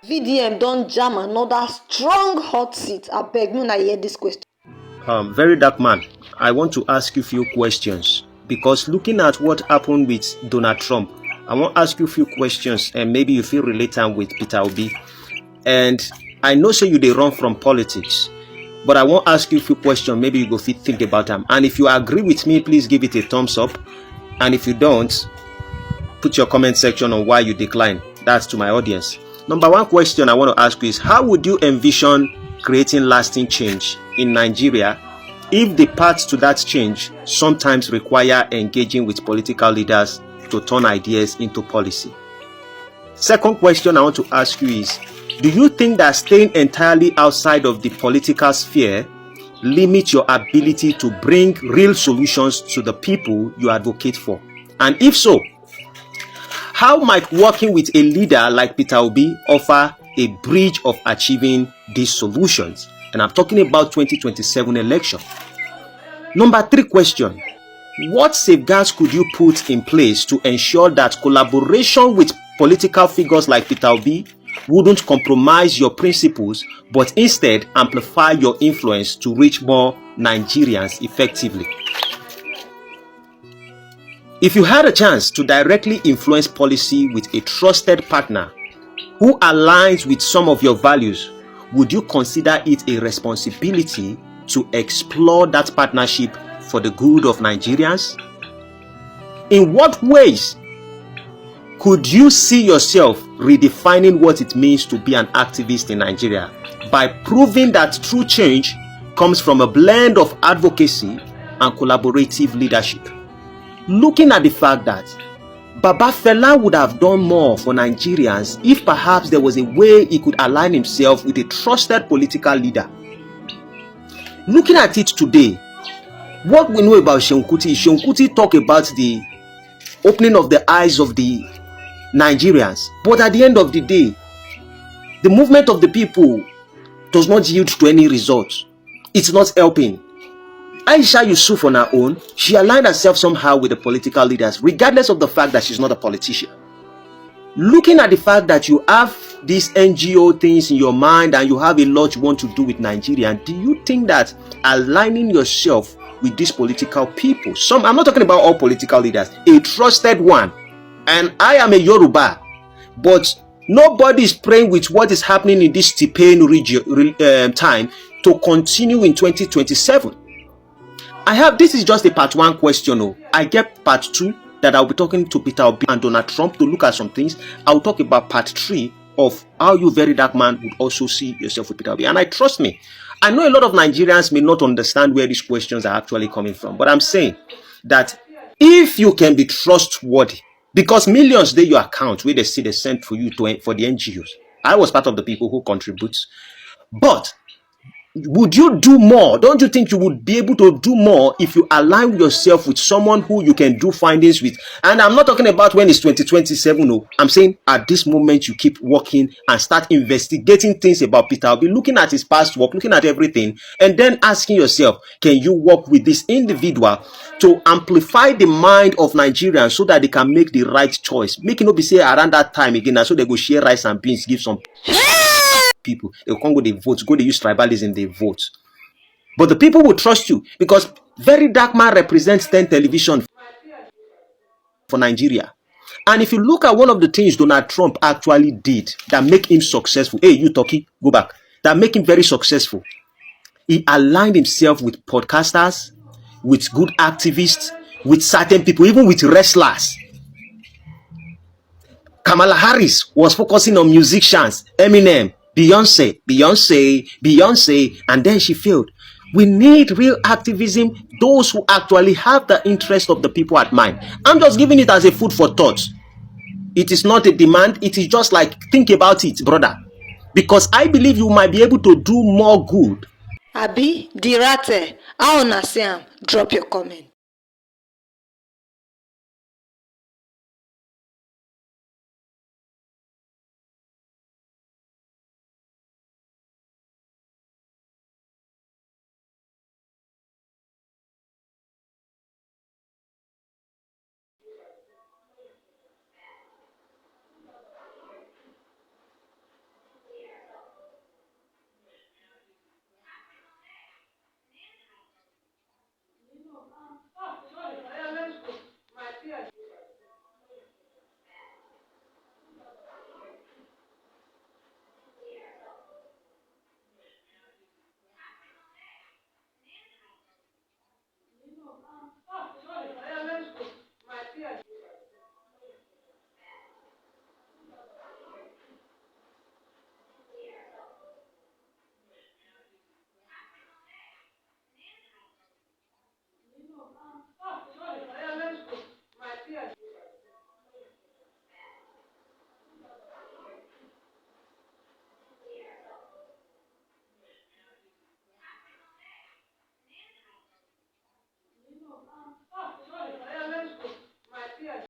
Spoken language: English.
VDM Don Jam another strong hot seat. I beg me, I hear this question. Very dark man, I want to ask you a few questions because looking at what happened with Donald Trump, I want to ask you a few questions and maybe you feel related with Peter Obi. And I know say you they run from politics, but I want to ask you a few questions. Maybe you go think about them. And if you agree with me, please give it a thumbs up. And if you don't, put your comment section on why you decline. That's to my audience. Number one question I want to ask you is, how would you envision creating lasting change in Nigeria if the path to that change sometimes require engaging with political leaders to turn ideas into policy? Second question I want to ask you is, do you think that staying entirely outside of the political sphere limits your ability to bring real solutions to the people you advocate for? And if so, how might working with a leader like Peter Obi offer a bridge of achieving these solutions? And I'm talking about 2027 election. Number three question, what safeguards could you put in place to ensure that collaboration with political figures like Peter Obi wouldn't compromise your principles, but instead amplify your influence to reach more Nigerians effectively? If you had a chance to directly influence policy with a trusted partner who aligns with some of your values, would you consider it a responsibility to explore that partnership for the good of Nigerians? In what ways could you see yourself redefining what it means to be an activist in Nigeria by proving that true change comes from a blend of advocacy and collaborative leadership? Looking at the fact that Baba Fela would have done more for Nigerians if perhaps there was a way he could align himself with a trusted political leader. Looking at it today, what we know about Seun Kuti talk about the opening of the eyes of the Nigerians, but at the end of the day, the movement of the people does not yield to any results. It's not helping. Aisha Yusuf on her own, she aligned herself somehow with the political leaders, regardless of the fact that she's not a politician. Looking at the fact that you have these NGO things in your mind and you have a lot you want to do with Nigeria, do you think that aligning yourself with these political people, I'm not talking about all political leaders, a trusted one, and I am a Yoruba, but nobody is praying with what is happening in this T-Pain region time to continue in 2027. This is just a part one question. I get part two that I'll be talking to Peter Obi and Donald Trump to look at some things. I'll talk about part three of how you, very dark man, would also see yourself with Peter Obi. And trust me, I know a lot of Nigerians may not understand where these questions are actually coming from, but I'm saying that if you can be trustworthy, because millions they your account where they see they sent for you for the NGOs. I was part of the people who contribute, but would you do more? Don't you think you would be able to do more if you align yourself with someone who you can do findings with? And I'm not talking about when it's 2027. No, I'm saying at this moment you keep working and start investigating things about Peter Obi, looking at his past work, looking at everything, and then asking yourself, can you work with this individual to amplify the mind of Nigerians so that they can make the right choice? Make it not be say around that time again, so they go share rice and beans, give some people, they can't go, they vote, they use tribalism, they vote. But the people will trust you because very dark man represents 10 television for Nigeria. And if you look at one of the things Donald Trump actually did that make him successful, hey, you Turkey, go back, that make him very successful, he aligned himself with podcasters, with good activists, with certain people, even with wrestlers. Kamala Harris was focusing on musicians, Eminem, Beyonce, and then she failed. We need real activism, those who actually have the interest of the people at mind. I'm just giving it as a food for thought. It is not a demand. It is just like, think about it, brother. Because I believe you might be able to do more good. Abi, Dirate, I wanna say, drop your comment.